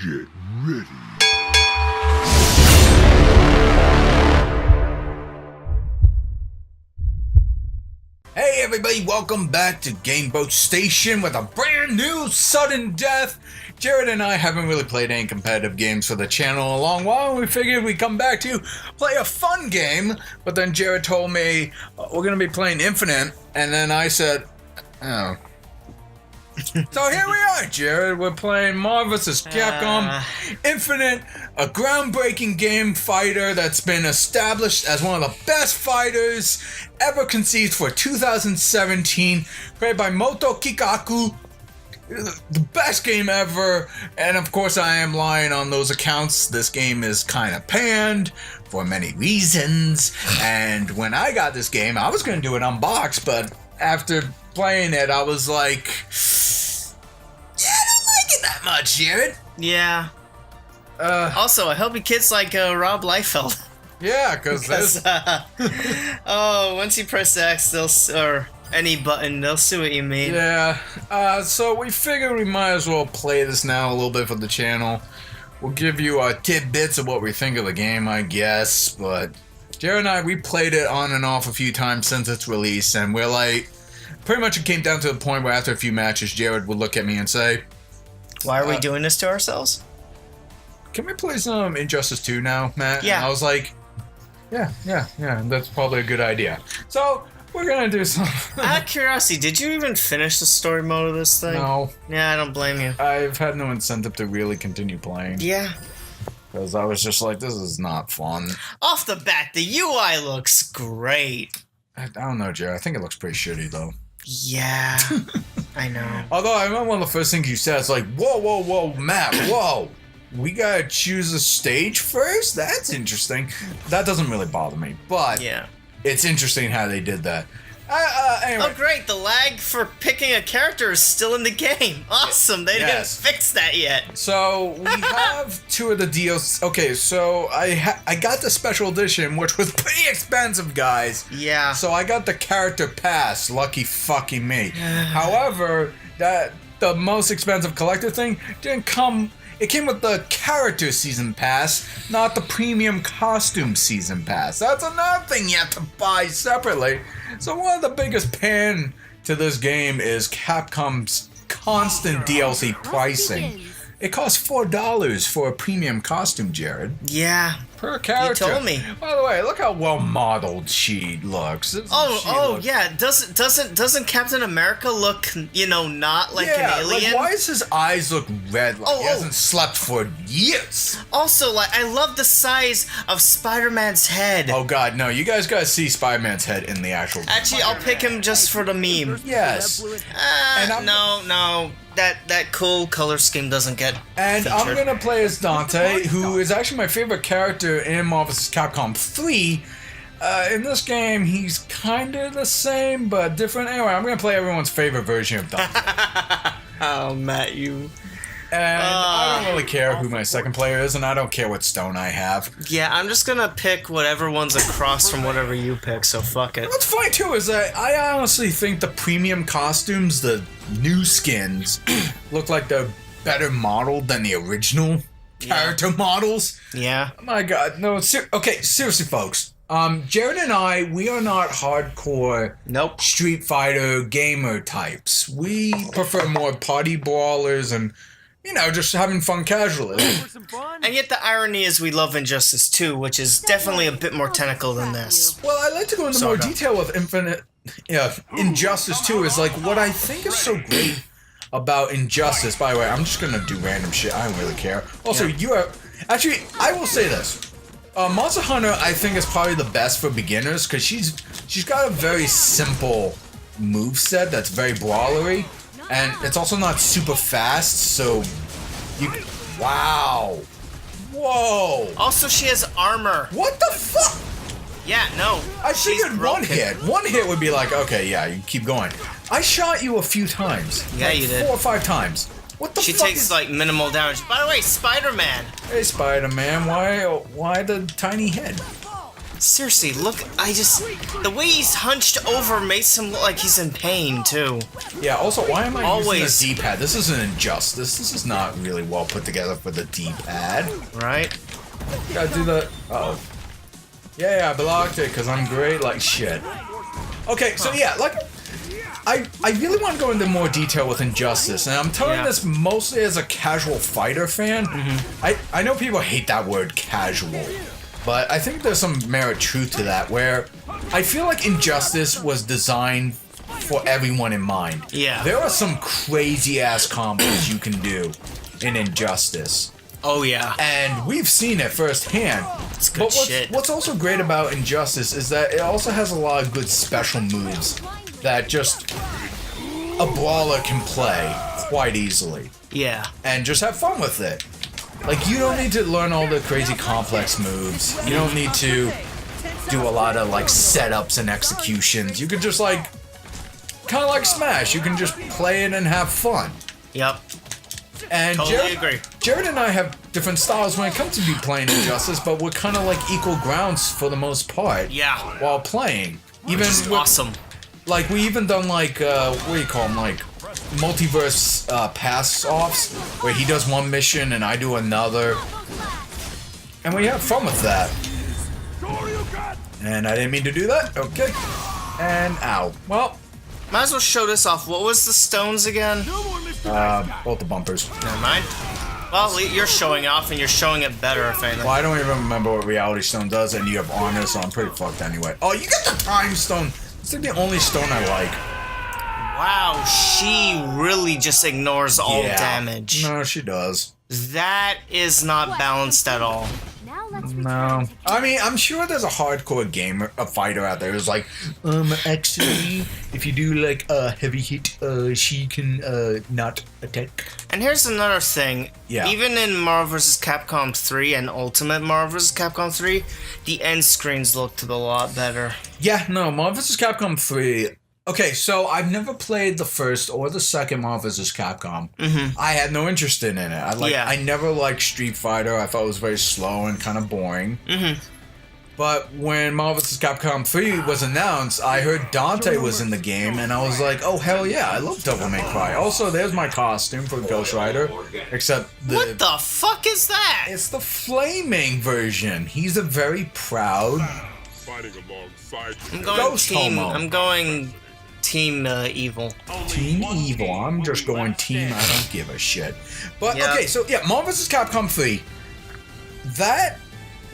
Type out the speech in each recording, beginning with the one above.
Get ready. Hey everybody, welcome back to Gameboat Station with a brand new sudden death. Jared and I haven't really played any competitive games for the channel in a long while, and we figured we'd come back to play a fun game, but then Jared told me we're going to be playing Infinite, and then I said, oh. So here we are, Jared. We're playing Marvel vs. Capcom Infinite, a groundbreaking game fighter that's been established as one of the best fighters ever conceived for 2017, created by Moto Kikaku. The best game ever, and of course I am lying on those accounts. This game is kind of panned for many reasons, and when I got this game, I was going to do an unbox, but after playing it, I was like, yeah, I don't like it that much, Jared. Yeah. Also, I hope your kids like Rob Liefeld. Yeah, because once you press X, or any button, they'll see what you mean. Yeah. So we figured we might as well play this now a little bit for the channel. We'll give you tidbits of what we think of the game, I guess. But Jared and I, we played it on and off a few times since its release, and we're like, pretty much it came down to the point where after a few matches, Jared would look at me and say, "Why are we doing this to ourselves? Can we play some Injustice 2 now, Matt?" Yeah. And I was like, yeah, that's probably a good idea. So, we're gonna do some... Out of curiosity, did you even finish the story mode of this thing? No. Yeah, I don't blame you. I've had no incentive to really continue playing. Yeah. Because I was just like, this is not fun. Off the bat, the UI looks great. I don't know, Jared. I think it looks pretty shitty, though. Yeah. I know. Although, I remember one of the first things you said, it's like, whoa, Matt, whoa. We gotta choose a stage first? That's interesting. That doesn't really bother me, but Yeah. it's interesting how they did that. Anyway. Oh great, the lag for picking a character is still in the game. Awesome, they didn't fix that yet. So, we have two of the deals. Okay, so I got the special edition, which was pretty expensive, guys. Yeah. So I got the character pass, lucky fucking me. However, the most expensive collector thing didn't come... It came with the character season pass, not the premium costume season pass. That's another thing you have to buy separately. So one of the biggest pan to this game is Capcom's constant DLC pricing. It costs $4 for a premium costume, Jared. Yeah. Per character. You told me. By the way, look how well modeled she looks. Yeah. Doesn't Captain America look, not like an alien? Like, why does his eyes look red? Like he hasn't slept for years. Also, like, I love the size of Spider-Man's head. Oh God, no! You guys gotta see Spider-Man's head in the actual. Actually, I'll pick him just for the meme. Yes. No. That cool color scheme doesn't get And featured. I'm gonna play as Dante, who is actually my favorite character in Marvel vs. Capcom 3. In this game, he's kind of the same, but different. Anyway, I'm gonna play everyone's favorite version of Dante. Oh, Matt, you... And I don't really care who my second player is, and I don't care what stone I have. Yeah, I'm just gonna pick whatever one's across from whatever you pick, so fuck it. What's funny too is that I honestly think the premium costumes, the new skins, look like they're better modeled than the original character models. Yeah. Oh my God, no. Okay, seriously, folks. Jared and I, we are not hardcore Street Fighter gamer types. We prefer more party brawlers and, just having fun casually. And yet the irony is we love Injustice 2, which is definitely a bit more technical than this. Well, I'd like to go into more detail with Injustice 2 is like what I think is so great about Injustice. By the way, I'm just gonna do random shit. I don't really care. Also, actually, I will say this. Monster Hunter, I think, is probably the best for beginners because she's got a very simple moveset that's very brawlery, and it's also not super fast. So wow, whoa. Also, she has armor. What the fuck? Yeah, no. I figured one hit would be like, okay, yeah, you keep going. I shot you a few times. Yeah, you did. 4 or 5 times. What the fuck? She takes like minimal damage. By the way, Spider-Man. Hey, Spider-Man, why the tiny head? Seriously, look, the way he's hunched over makes him look like he's in pain, too. Yeah, also, why am I Always. using the D-pad? This is an injustice. This is not really well put together for the D-pad. Right? Gotta do the... Uh-oh. Yeah, I blocked it because I'm great like shit. Okay, so yeah, like... I really want to go into more detail with Injustice, and I'm telling this mostly as a casual fighter fan. I know people hate that word, casual, but I think there's some merit truth to that, where I feel like Injustice was designed for everyone in mind. Yeah. There are some crazy-ass combos you can do in Injustice. Oh, yeah. And we've seen it firsthand. It's good shit. What's also great about Injustice is that it also has a lot of good special moves that just a brawler can play quite easily. Yeah. And just have fun with it. Like, you don't need to learn all the crazy complex moves. You don't need to do a lot of, like, setups and executions. You could just, like, kind of like Smash. You can just play it and have fun. Yep. And Totally agree. Jared and I have different styles when it comes to be playing Injustice, but we're kind of like equal grounds for the most part. Yeah. While playing. Even Which is with, awesome. Like, we even done, like, what do you call them, like, multiverse pass-offs, where he does one mission and I do another. And we have fun with that. And I didn't mean to do that. Okay. And, ow. Well. Might as well show this off. What was the stones again? Both the bumpers. Never mind. Well, you're showing off, and you're showing it better, if anything. Well, I don't even remember what Reality Stone does, and you have Honor, so I'm pretty fucked anyway. Oh, you get the Time Stone! It's like the only stone I like. Wow, she really just ignores all damage. No, she does. That is not balanced at all. No. I mean, I'm sure there's a hardcore gamer, a fighter out there who's like, actually, if you do like a heavy hit, she can not attack. And here's another thing. Yeah. Even in Marvel vs. Capcom 3 and Ultimate Marvel vs. Capcom 3, the end screens looked a lot better. Yeah, no, Marvel vs. Capcom 3. Okay, so I've never played the first or the second Marvel vs. Capcom. I had no interest in it. I never liked Street Fighter. I thought it was very slow and kind of boring. But when Marvel vs. Capcom 3 was announced, I heard Dante was in the game, and I was like, oh, hell yeah, I love Devil May Cry. Also, there's my costume for Ghost Rider, except What the fuck is that? It's the flaming version. He's a very proud I'm going Ghost team. homo. I'm going Team Evil. Team Evil. I'm just going team I don't give a shit. But, okay, so, yeah, Marvel vs. Capcom 3. That,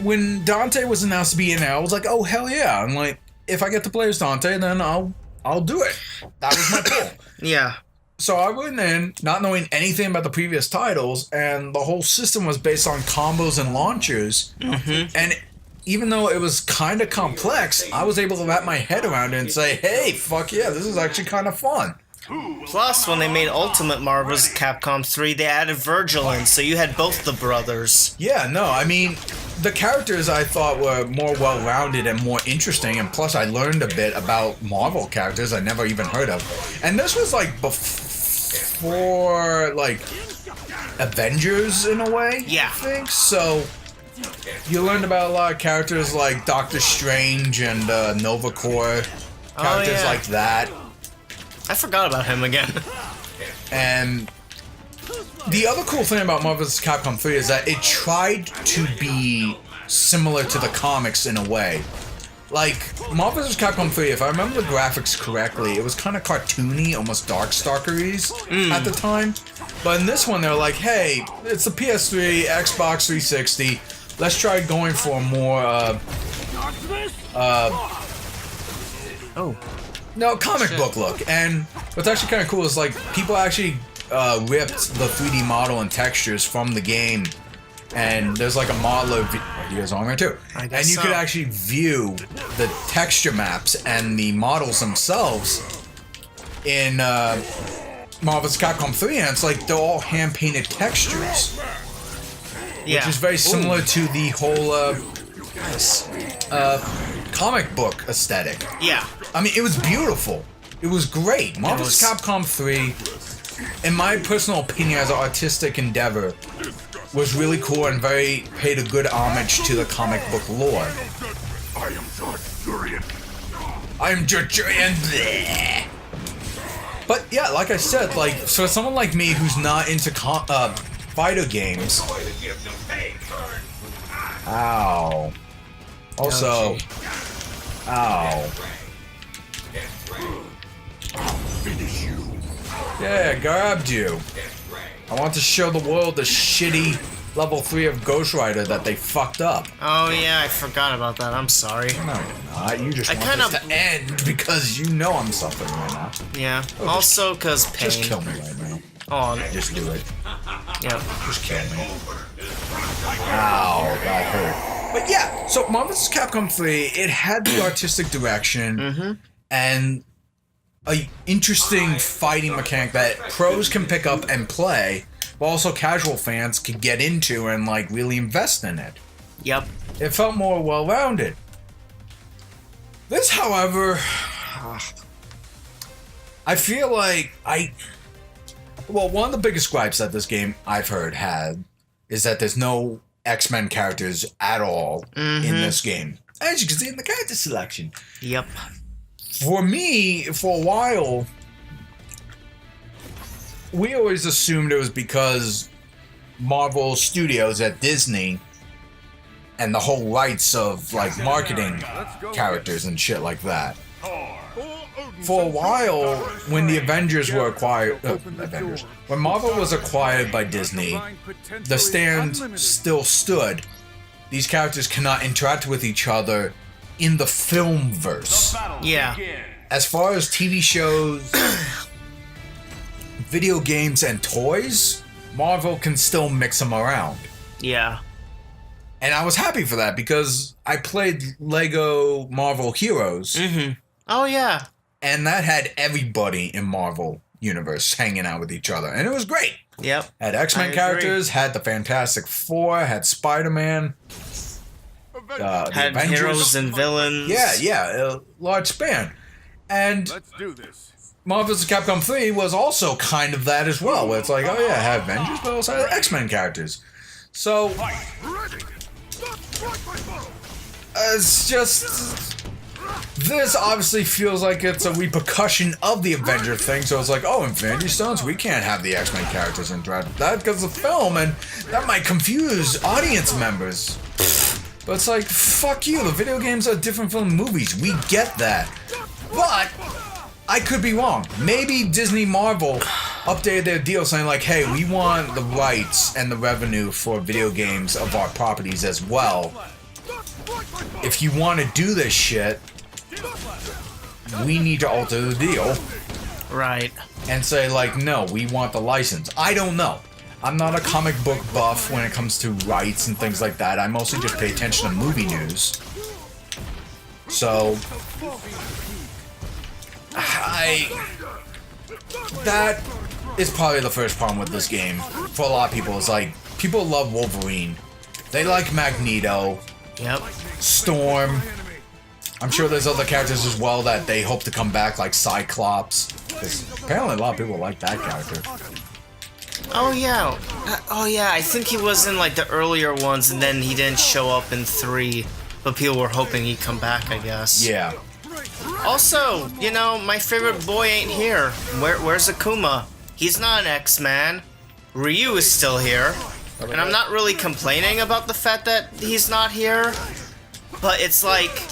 when Dante was announced to be in there, I was like, oh, hell yeah. I'm like, if I get to play as Dante, then I'll do it. That was my goal. Yeah. So I went in, not knowing anything about the previous titles, and the whole system was based on combos and launchers. And even though it was kind of complex, I was able to wrap my head around it and say, hey, fuck yeah, this is actually kind of fun. Plus, when they made Ultimate Marvel vs. Capcom 3, they added Virgil in, so you had both the brothers. Yeah, no, I mean, the characters I thought were more well-rounded and more interesting, and plus I learned a bit about Marvel characters I never even heard of. And this was like before, like, Avengers in a way, Yeah. I think, so you learned about a lot of characters like Doctor Strange and Nova Corps, characters like that. I forgot about him again. And the other cool thing about Marvel vs. Capcom 3 is that it tried to be similar to the comics in a way. Like, Marvel vs. Capcom 3, if I remember the graphics correctly, it was kind of cartoony, almost Darkstalker-y at the time. But in this one, they're like, hey, it's the PS3, Xbox 360, let's try going for a more, comic book look. And what's actually kind of cool is, like, people actually ripped the 3D model and textures from the game. And there's like a model of videos on there too. And you could actually view the texture maps and the models themselves in Marvel vs. Capcom 3, and it's like they're all hand-painted textures. Yeah. Which is very similar to the whole comic book aesthetic. Yeah. I mean, it was beautiful. It was great. Marvel vs. Capcom 3, in my personal opinion as an artistic endeavor, was really cool and paid a good homage to the comic book lore. I'm Jujurian. But yeah, like I said, like for someone like me who's not into fighter games. Ow. Also, ow. Yeah, grabbed you. I want to show the world the shitty level 3 of Ghost Rider that they fucked up. Oh yeah, I forgot about that. I'm sorry. No, you're not. You just want kinda this to end because you know I'm suffering right now. Yeah. Oh, Also, because pain. Just kill me right now. Oh. Just do it. Yep. Just kill me. Ow, that hurt. But yeah, so Marvel vs. Capcom 3, it had the artistic direction and a interesting fighting mechanic that pros can pick up and play, but also casual fans can get into and like really invest in it. Yep. It felt more well-rounded. This, however, I feel like well, one of the biggest gripes that this game I've heard had is that there's no X-Men characters at all in this game. As you can see in the character selection. Yep. For me, for a while, we always assumed it was because Marvel Studios at Disney and the whole rights of like marketing characters and shit like that. For a while, when the Avengers were acquired, when Marvel was acquired by Disney, the stand still stood. These characters cannot interact with each other in the film verse. Yeah. As far as TV shows, video games, and toys, Marvel can still mix them around. Yeah. And I was happy for that because I played Lego Marvel Heroes. Oh yeah. And that had everybody in Marvel Universe hanging out with each other. And it was great. Yep. Had X-Men characters, had the Fantastic Four, had Spider-Man. Had Avengers. heroes and villains. Yeah, a large span. And Let's do this. Marvel vs. Capcom 3 was also kind of that as well, where it's like, oh yeah, I have Avengers, but also have X-Men characters. So, it's just... This obviously feels like it's a repercussion of the Avenger thing, so it's like, oh, Infinity Stones, we can't have the X-Men characters interact with that because of film, and that might confuse audience members. But it's like, fuck you, the video games are different from the movies, we get that. But, I could be wrong. Maybe Disney Marvel updated their deal saying like, hey, we want the rights and the revenue for video games of our properties as well. If you want to do this shit, we need to alter the deal. Right. And say like, no, we want the license. I don't know. I'm not a comic book buff when it comes to rights and things like that. I mostly just pay attention to movie news. So, that is probably the first problem with this game. For a lot of people, it's like, people love Wolverine. They like Magneto. Yep. Storm. I'm sure there's other characters as well that they hope to come back, like Cyclops. 'Cause apparently a lot of people like that character. Oh yeah. I think he was in like the earlier ones, and then he didn't show up in 3. But people were hoping he'd come back, I guess. Yeah. Also, you know, my favorite boy ain't here. Where's Akuma? He's not an X-Man. Ryu is still here. And I'm not really complaining about the fact that he's not here. But it's like,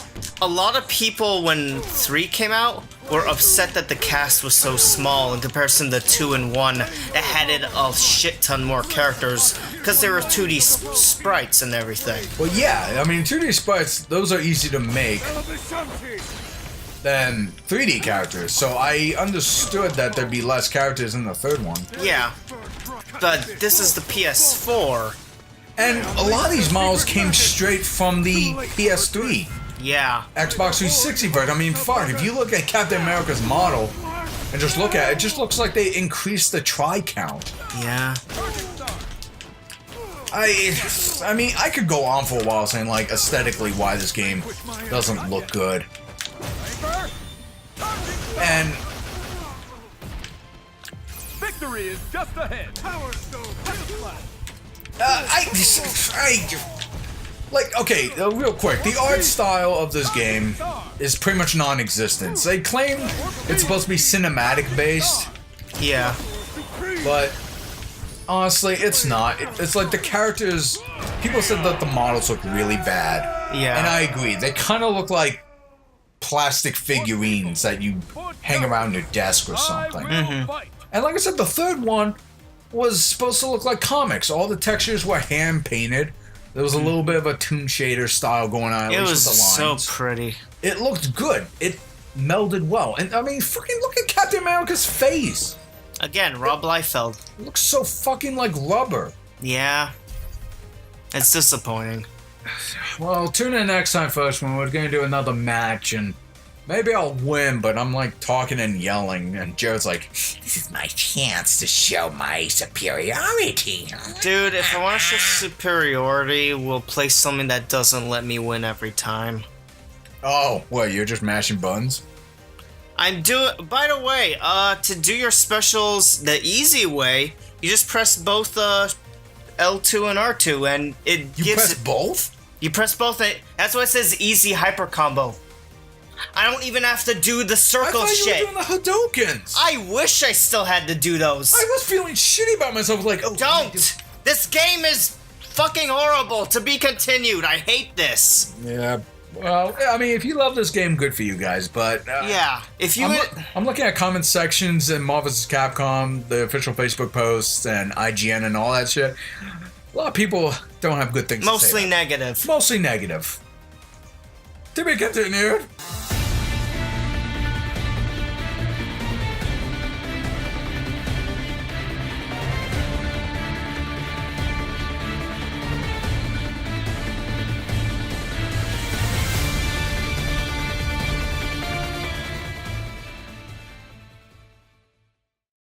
a lot of people when 3 came out were upset that the cast was so small in comparison to 2 and 1 that had it a shit ton more characters because they were 2D sprites and everything. Well, yeah, I mean, 2D sprites, those are easy to make than 3D characters, so I understood that there'd be less characters in the third one. Yeah, but this is the PS4. And a lot of these models came straight from the PS3. Yeah. Xbox 360 version. I mean, fuck, if you look at Captain America's model and just look at it, it just looks like they increased the try count. Yeah. I mean, I could go on for a while saying, like, aesthetically why this game doesn't look good. And Victory is just ahead. Like, okay, real quick, the art style of this game is pretty much non-existent. They claim it's supposed to be cinematic-based, Yeah. but honestly, it's not. It's like the characters... People said that the models look really bad. Yeah. And I agree. They kind of look like plastic figurines that you hang around your desk or something. Mm-hmm. And like I said, the third one was supposed to look like comics. All the textures were hand-painted. There was a little bit of a Toon Shader style going on. It was with the so lines. pretty. It looked good. It melded well. And I mean, fucking look at Captain America's face. Again, Rob Liefeld. It looks so fucking like rubber. Yeah. It's disappointing. Well, tune in next time, folks, when we're going to do another match, and maybe I'll win, but I'm like talking and yelling, and Jared's like, this is my chance to show my superiority. Dude, if I want to show superiority, we'll play something that doesn't let me win every time. Oh, what, you're just mashing buttons? I'm doing. By the way, to do your specials the easy way, you just press both L2 and R2, and it You gives. press both? You press both. That's why it says easy hyper combo. I don't even have to do the I circle thought you shit. were doing the Hadokens. I wish I still had to do those. I was feeling shitty about myself, like, oh, Don't! This game is fucking horrible. To be continued. I hate this. Yeah. Well, I mean, if you love this game, good for you guys, but... Yeah, if you... I'm looking at comment sections in Marvel vs. Capcom, the official Facebook posts, and IGN and all that shit. A lot of people don't have good things to say. Mostly negative. Mostly negative. To be continued.